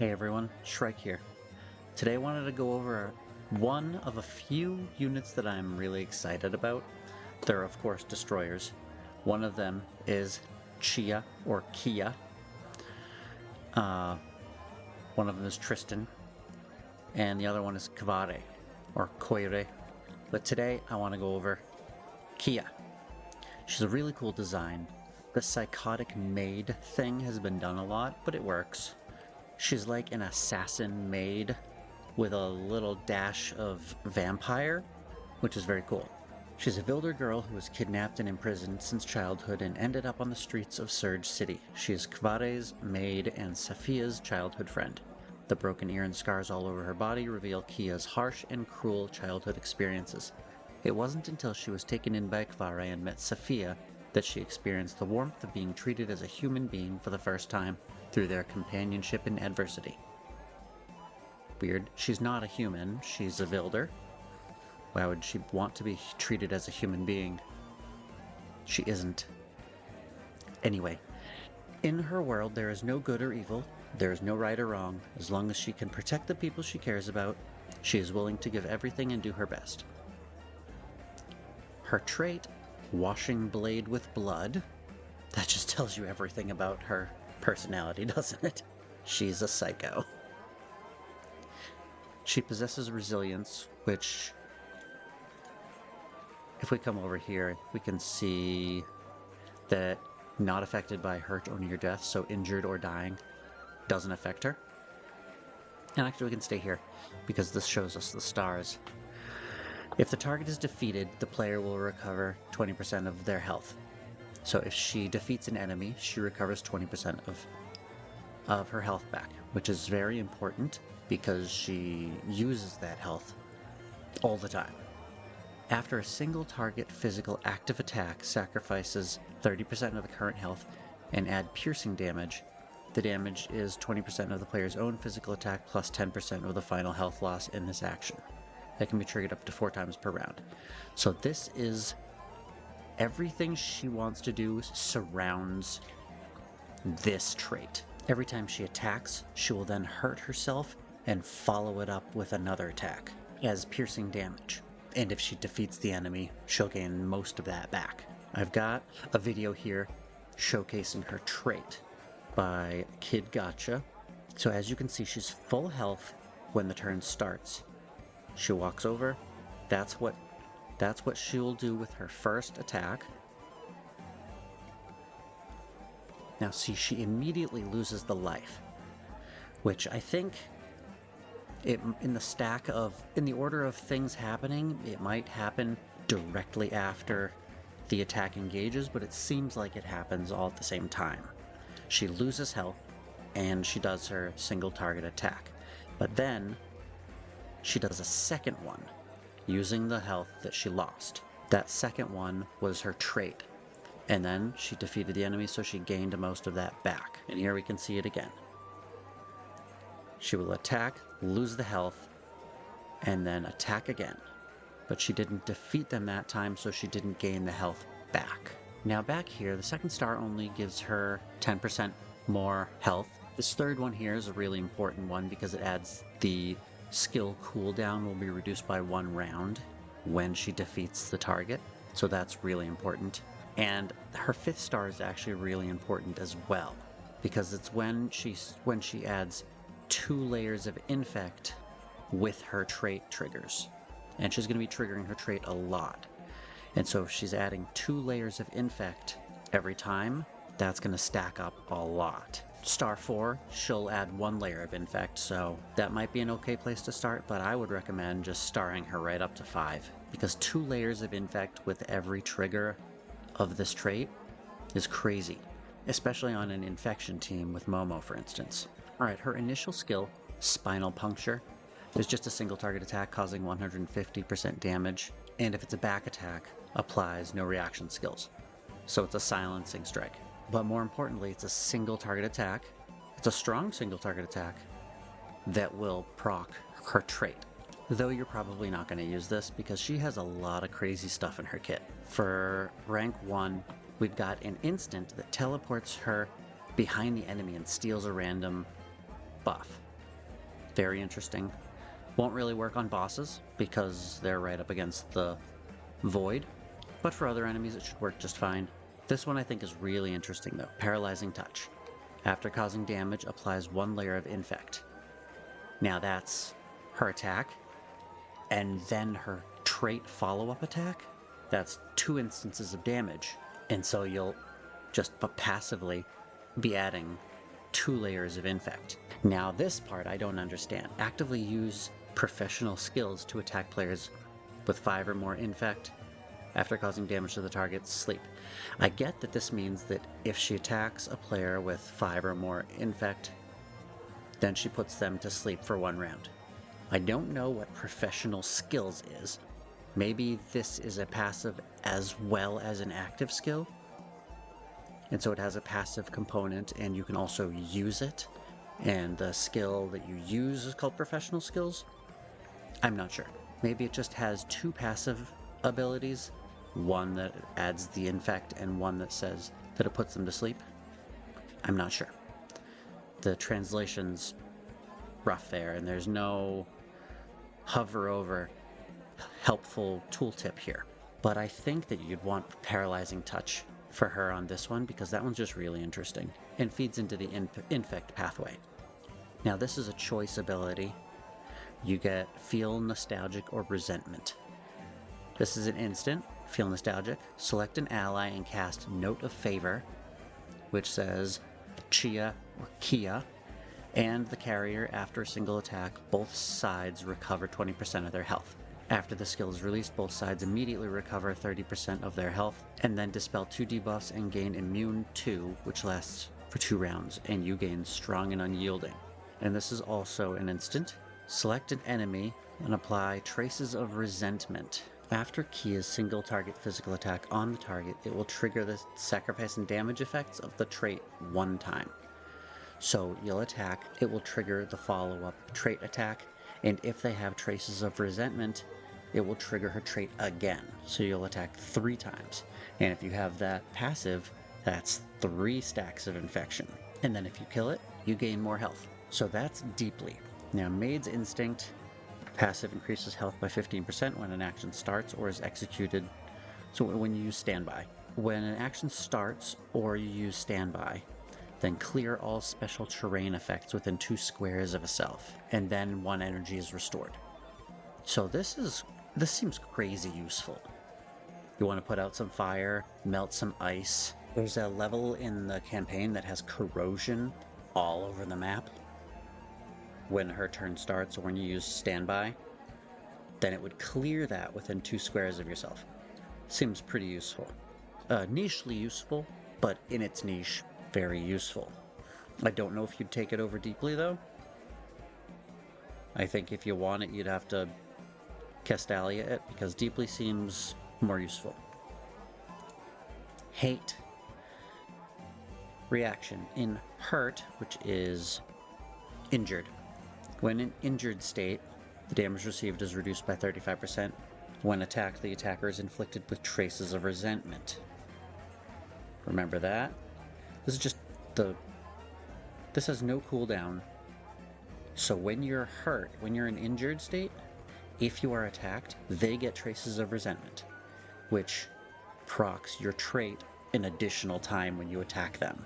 Hey everyone, Shrike here. Today I wanted to go over one of a few units that I'm really excited about. There are of course destroyers. One of them is Chia or Kia. One of them is Tristan. And the other one is Kavare or Koire. But today I want to go over Kia. She's a really cool design. The psychotic maid thing has been done a lot, but it works. She's like an assassin maid with a little dash of vampire, which is very cool. She's a Vilder girl who was kidnapped and imprisoned since childhood and ended up on the streets of Surge City. She is Kvare's maid and Safia's childhood friend. The broken ear and scars all over her body reveal Kia's harsh and cruel childhood experiences. It wasn't until she was taken in by Kvare and met Safia that she experienced the warmth of being treated as a human being for the first time through their companionship in adversity. Weird. She's not a human, she's a Vilder. Why would she want to be treated as a human being? She isn't. Anyway, in her world there is no good or evil, there is no right or wrong. As long as she can protect the people she cares about, she is willing to give everything and do her best. Her trait, Washing Blade with Blood, that just tells you everything about her personality, doesn't it? She's a psycho. She possesses resilience, which, if we come over here, we can see that not affected by hurt or near death, so injured or dying doesn't affect her. And actually we can stay here because this shows us the stars. If the target is defeated, the player will recover 20% of their health. So if she defeats an enemy, she recovers 20% of her health back, which is very important because she uses that health all the time. After a single target physical active attack sacrifices 30% of the current health and add piercing damage, the damage is 20% of the player's own physical attack plus 10% of the final health loss in this action. That can be triggered up to 4 times per round. So this is everything she wants to do surrounds this trait. Every time she attacks, she will then hurt herself and follow it up with another attack as piercing damage. And if she defeats the enemy, she'll gain most of that back. I've got a video here showcasing her trait by Kid Gotcha. So as you can see, she's full health when the turn starts. She walks over. That's what she'll do with her first attack. Now see, she immediately loses the life, which I think in the order of things happening, it might happen directly after the attack engages, but it seems like it happens all at the same time. She loses health and she does her single target attack, but then she does a second one using the health that she lost. That second one was her trait. And then she defeated the enemy, so she gained most of that back. And here we can see it again. She will attack, lose the health, and then attack again. But she didn't defeat them that time, so she didn't gain the health back. Now back here, the second star only gives her 10% more health. This third one here is a really important one because it adds the skill cooldown will be reduced by 1 round when she defeats the target. So that's really important. And her 5th star is actually really important as well, because it's when she adds 2 layers of infect with her trait triggers. And she's going to be triggering her trait a lot. And so if she's adding 2 layers of infect every time, that's going to stack up a lot. Star 4, she'll add 1 layer of infect, so that might be an okay place to start, but I would recommend just starring her right up to 5, because 2 layers of infect with every trigger of this trait is crazy, especially on an infection team with Momo, for instance. Alright, her initial skill, Spinal Puncture, is just a single target attack causing 150% damage, and if it's a back attack, applies no reaction skills. So it's a silencing strike. But more importantly, it's a single target attack. It's a strong single target attack that will proc her trait. Though you're probably not going to use this because she has a lot of crazy stuff in her kit. For rank 1, we've got an instant that teleports her behind the enemy and steals a random buff. Very interesting. Won't really work on bosses because they're right up against the void, but for other enemies it should work just fine. This one I think is really interesting though. Paralyzing Touch. After causing damage, applies 1 layer of infect. Now that's her attack, and then her trait follow-up attack. That's 2 instances of damage, and so you'll just passively be adding 2 layers of infect. Now this part I don't understand. Actively use professional skills to attack players with 5 or more infect. After causing damage to the target, sleep. I get that this means that if she attacks a player with 5 or more infect, then she puts them to sleep for 1 round. I don't know what professional skills is. Maybe this is a passive as well as an active skill, and so it has a passive component and you can also use it, and the skill that you use is called professional skills? I'm not sure. Maybe it just has 2 passive abilities, one that adds the infect and one that says that it puts them to sleep. I'm not sure. The translation's rough there, and there's no hover over helpful tooltip here. But I think that you'd want Paralyzing Touch for her on this one because that one's just really interesting and feeds into the infect pathway. Now this is a choice ability. You get Feel Nostalgic or Resentment. This is an instant. Feel Nostalgic. Select an ally and cast Note of Favor, which says Chia or Kia, and the carrier, after a single attack, both sides recover 20% of their health. After the skill is released, both sides immediately recover 30% of their health, and then dispel 2 debuffs and gain Immune 2, which lasts for 2 rounds, and you gain Strong and Unyielding. And this is also an instant. Select an enemy and apply Traces of Resentment. After Kia's single target physical attack on the target, it will trigger the sacrifice and damage effects of the trait 1 time. So you'll attack, it will trigger the follow-up trait attack, and if they have Traces of Resentment, it will trigger her trait again. So you'll attack 3 times. And if you have that passive, that's 3 stacks of infection. And then if you kill it, you gain more health. So that's Deeply. Now Maid's Instinct. Passive increases health by 15% when an action starts or is executed. So when you use Standby. When an action starts or you use Standby, then clear all special terrain effects within 2 squares of a self, and then 1 energy is restored. So this seems crazy useful. You want to put out some fire, melt some ice. There's a level in the campaign that has corrosion all over the map. When her turn starts or when you use Standby, then it would clear that within 2 squares of yourself. Seems pretty useful. Nichely useful, but in its niche, very useful. I don't know if you'd take it over Deeply though. I think if you want it, you'd have to Castalia it, because Deeply seems more useful. Hate. Reaction. In Hurt, which is injured. When in injured state, the damage received is reduced by 35%. When attacked, the attacker is inflicted with Traces of Resentment. Remember that? This is just this has no cooldown. So when you're hurt, when you're in injured state, if you are attacked, they get Traces of Resentment, which procs your trait an additional time when you attack them.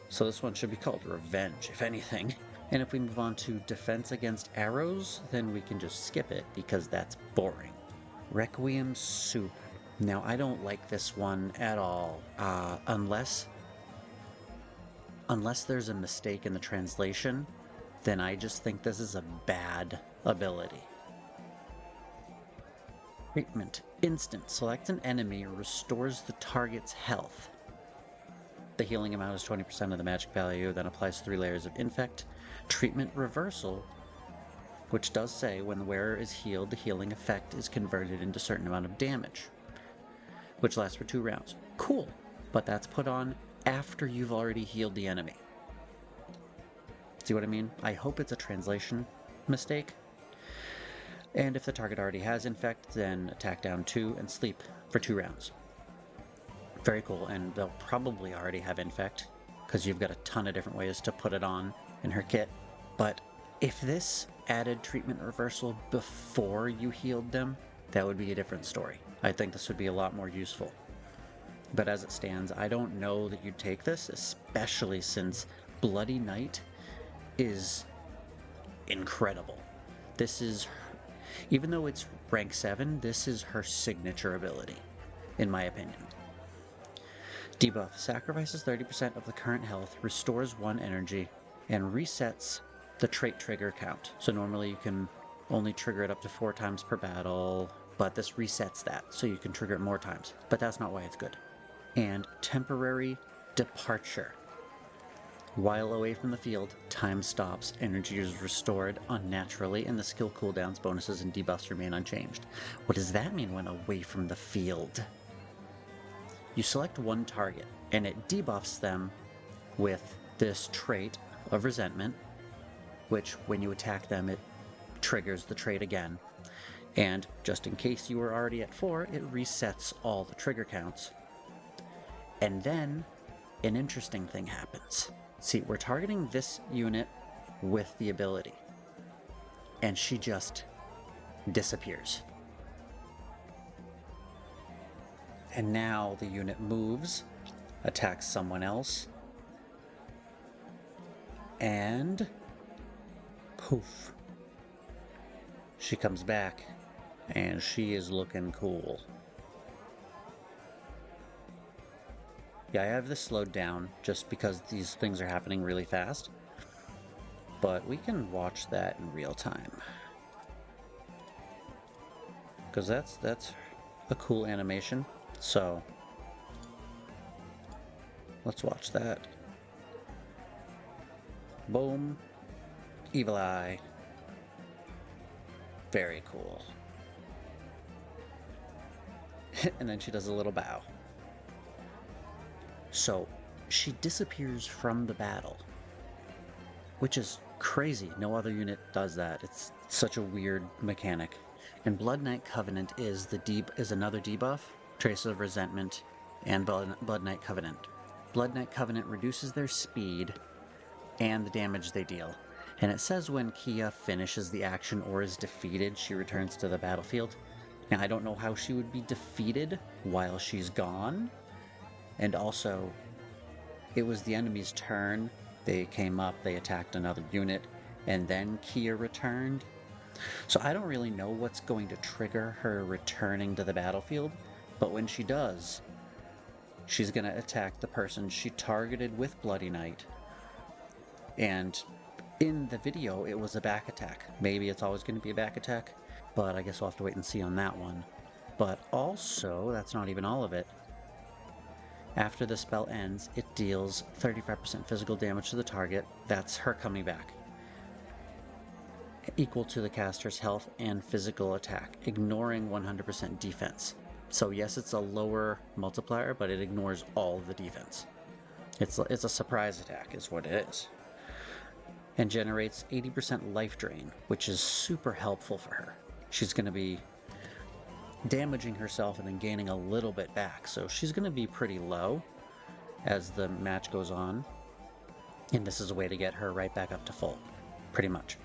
So this one should be called Revenge, if anything. And if we move on to Defense Against Arrows, then we can just skip it because that's boring. Requiem Soup. Now, I don't like this one at all, unless there's a mistake in the translation, then I just think this is a bad ability. Treatment. Instant. Select an enemy, restores the target's health. The healing amount is 20% of the magic value, then applies 3 layers of Infect. Treatment Reversal, which does say when the wearer is healed, the healing effect is converted into a certain amount of damage, which lasts for 2 rounds. Cool, but that's put on after you've already healed the enemy. See what I mean? I hope it's a translation mistake. And if the target already has Infect, then attack down 2 and sleep for 2 rounds. Very cool, and they'll probably already have Infect, because you've got a ton of different ways to put it on in her kit. But If this added treatment reversal before you healed them, that would be a different story. I think this would be a lot more useful. But as it stands, I don't know that you'd take this, especially since Bloody Knight is incredible. This is, even though it's rank 7, this is her signature ability, in my opinion. Debuff sacrifices 30% of the current health, restores 1 energy, and resets the trait trigger count. So normally you can only trigger it up to 4 times per battle, but this resets that, so you can trigger it more times. But that's not why it's good. And temporary departure. While away from the field, time stops, energy is restored unnaturally, and the skill cooldowns, bonuses, and debuffs remain unchanged. What does that mean when away from the field? You select one target, and it debuffs them with this trait of resentment, which when you attack them, it triggers the trait again. And just in case you were already at 4, it resets all the trigger counts. And then an interesting thing happens. See, we're targeting this unit with the ability, and she just disappears. And now the unit moves, attacks someone else, and poof. She comes back, and she is looking cool. Yeah, I have this slowed down just because these things are happening really fast, but we can watch that in real time. Because that's a cool animation, so let's watch that. Boom. Evil Eye. Very cool. And then she does a little bow. So she disappears from the battle, which is crazy. No other unit does that. It's such a weird mechanic. And Blood Knight Covenant is another debuff, Traces of Resentment, and Blood Knight Covenant. Blood Knight Covenant reduces their speed and the damage they deal. And it says when Chia finishes the action or is defeated, she returns to the battlefield. Now, I don't know how she would be defeated while she's gone. And also, it was the enemy's turn. They came up, they attacked another unit, and then Chia returned. So I don't really know what's going to trigger her returning to the battlefield, but when she does, she's going to attack the person she targeted with Bloody Knight. And in the video, it was a back attack. Maybe it's always going to be a back attack, but I guess we'll have to wait and see on that one. But also, that's not even all of it. After the spell ends, it deals 35% physical damage to the target. That's her coming back, equal to the caster's health and physical attack, ignoring 100% defense. So yes, it's a lower multiplier, but it ignores all the defense. It's a surprise attack is what it is. And generates 80% life drain, which is super helpful for her. She's going to be damaging herself and then gaining a little bit back, so she's going to be pretty low as the match goes on, and this is a way to get her right back up to full, pretty much,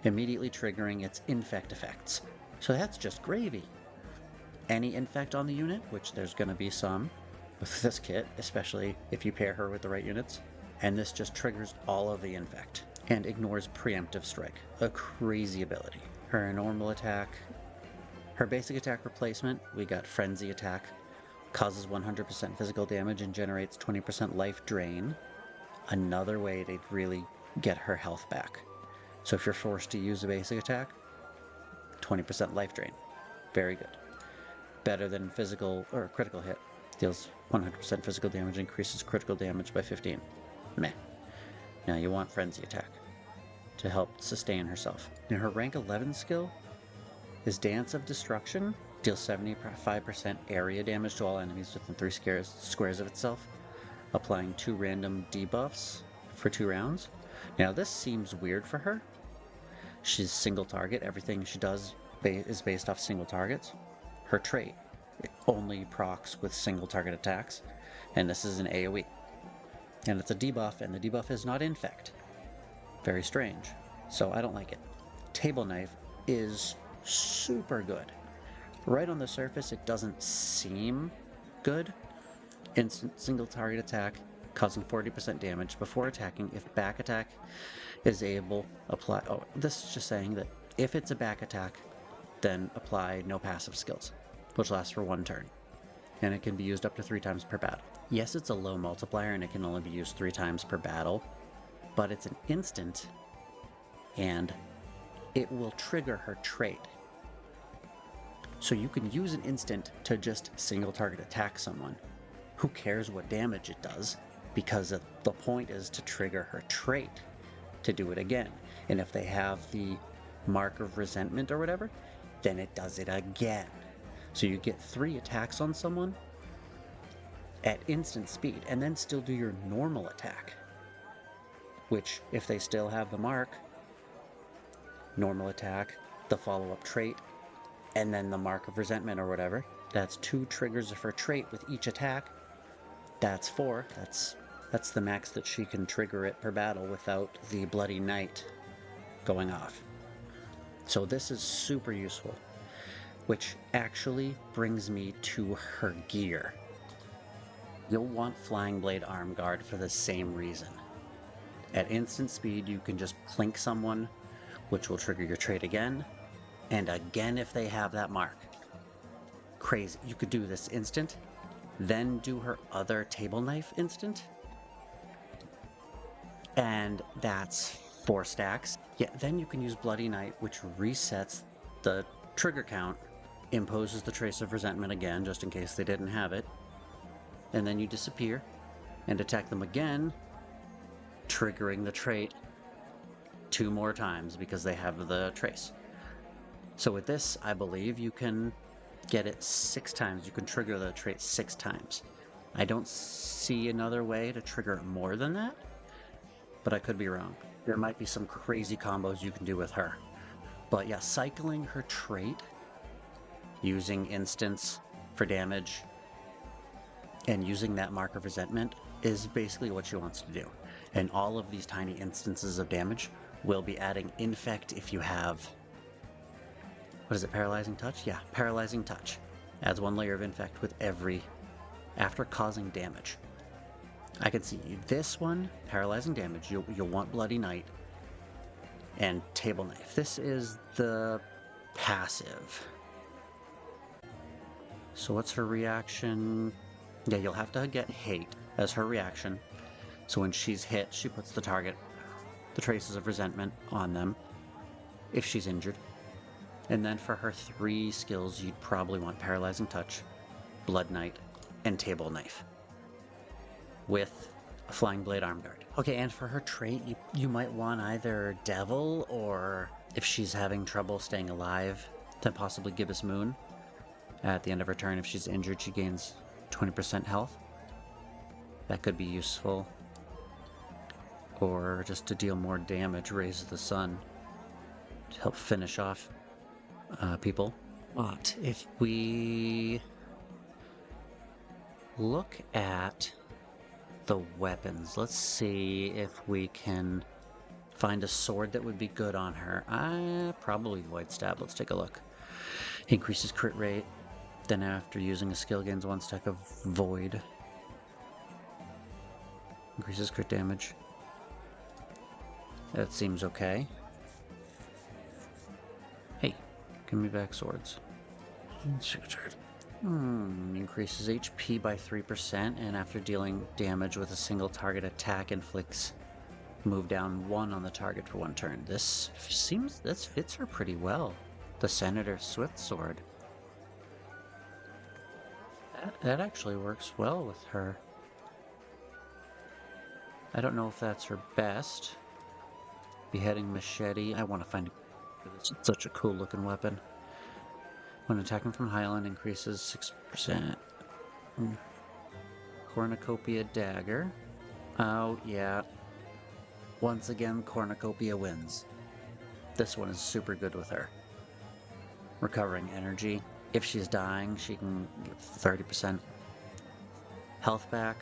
immediately triggering its infect effects. So that's just gravy. Any infect on the unit, which there's going to be some with this kit, especially if you pair her with the right units, and this just triggers all of the infect and ignores preemptive strike, a crazy ability. Her normal attack, her basic attack replacement, we got Frenzy Attack, causes 100% physical damage and generates 20% life drain. Another way to really get her health back. So if you're forced to use a basic attack, 20% life drain. Very good. Better than physical or critical hit. Deals 100% physical damage, increases critical damage by 15. Meh. Now you want Frenzy Attack to help sustain herself. Now her rank 11 skill is Dance of Destruction, deals 75% area damage to all enemies within 3 squares of itself, applying 2 random debuffs for 2 rounds. Now this seems weird for her. She's single target, everything she does is based off single targets. Her trait only procs with single target attacks, and this is an AoE. And it's a debuff, and the debuff is not infect. Very strange. So I don't like it. Table knife is super good. Right on the surface, it doesn't seem good. Instant single target attack, causing 40% damage before attacking. If back attack is able, apply. Oh, this is just saying that if it's a back attack, then apply no passive skills, which lasts for 1 turn. And it can be used up to 3 times per battle. Yes, it's a low multiplier and it can only be used 3 times per battle, but it's an instant and it will trigger her trait. So you can use an instant to just single target attack someone. Who cares what damage it does? Because the point is to trigger her trait to do it again. And if they have the mark of resentment or whatever, then it does it again. So you get 3 attacks on someone at instant speed and then still do your normal attack. Which, if they still have the mark, normal attack, the follow-up trait, and then the mark of resentment or whatever, that's 2 triggers of her trait with each attack. That's 4. That's the max that she can trigger it per battle without the Bloody Knight going off. So this is super useful, which actually brings me to her gear. You'll want Flying Blade Arm Guard for the same reason. At instant speed, you can just plink someone, which will trigger your trait again, and again if they have that mark. Crazy. You could do this instant, then do her other table knife instant, and that's 4 stacks. Yeah, then you can use Bloody Knight, which resets the trigger count, imposes the Trace of Resentment again, just in case they didn't have it, and then you disappear and attack them again, triggering the trait 2 more times because they have the trace. So with this, I believe you can get it 6 times. You can trigger the trait 6 times. I don't see another way to trigger it more than that, but I could be wrong. There might be some crazy combos you can do with her. But yeah, cycling her trait, using instants for damage, and using that mark of resentment is basically what she wants to do. And all of these tiny instances of damage will be adding Infect if you have... What is it, Paralyzing Touch? Yeah, Paralyzing Touch. Adds 1 layer of Infect with every... after causing damage. I can see this one, Paralyzing Damage, you'll want Bloody Knight and Table Knife. This is the passive. So what's her reaction? Yeah, you'll have to get Hate as her reaction. So when she's hit, she puts the traces of resentment on them if she's injured. And then for her 3 skills, you'd probably want Paralyzing Touch, Blood Knight, and Table Knife with a Flying Blade Arm Guard. Okay, and for her trait, you might want either Devil, or if she's having trouble staying alive, then possibly Gibbous Moon. At the end of her turn, if she's injured, she gains 20% health. That could be useful. Or just to deal more damage, Raise the Sun to help finish off people. But if we look at the weapons, let's see if we can find a sword that would be good on her. Probably Void Stab. Let's take a look. Increases crit rate, then after using a skill gains 1 stack of Void. Increases crit damage. That seems okay. Hey, give me back swords. Increases HP by 3%, and after dealing damage with a single target attack, inflicts move down 1 on the target for 1 turn. This fits her pretty well. The Senator's Swift Sword. That actually works well with her. I don't know if that's her best. Beheading Machete. I want to find it's such a cool looking weapon. When attacking from Highland, increases 6%. Cornucopia Dagger. Oh, yeah. Once again, Cornucopia wins. This one is super good with her. Recovering energy. If she's dying, she can get 30% health back.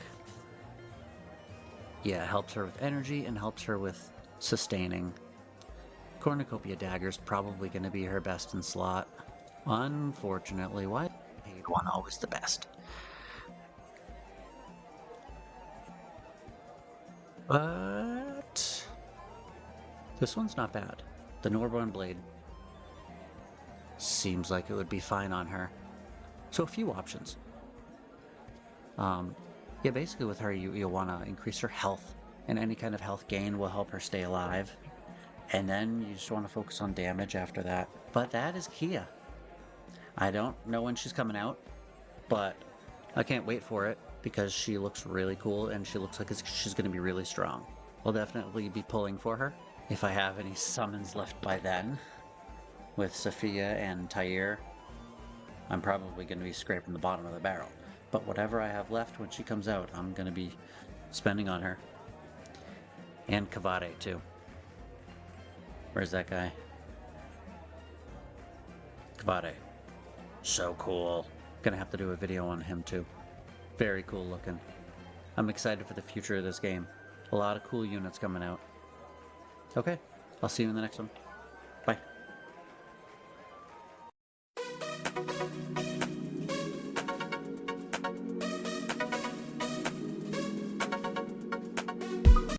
Yeah, helps her with energy and helps her with sustaining. Cornucopia Dagger's probably going to be her best in slot. Unfortunately, why is paid one always the best? But this one's not bad. The Norborn Blade seems like it would be fine on her. So a few options. Yeah, basically with her, you want to increase her health, and any kind of health gain will help her stay alive. And then you just want to focus on damage after that. But that is Chia. I don't know when she's coming out, but I can't wait for it because she looks really cool and she looks like she's going to be really strong. I'll definitely be pulling for her if I have any summons left by then. With Sophia and Tyre, I'm probably going to be scraping the bottom of the barrel. But whatever I have left when she comes out, I'm going to be spending on her. And Kavade, too. Where's that guy? Kavade. So cool. Gonna have to do a video on him, too. Very cool looking. I'm excited for the future of this game. A lot of cool units coming out. Okay, I'll see you in the next one. Bye.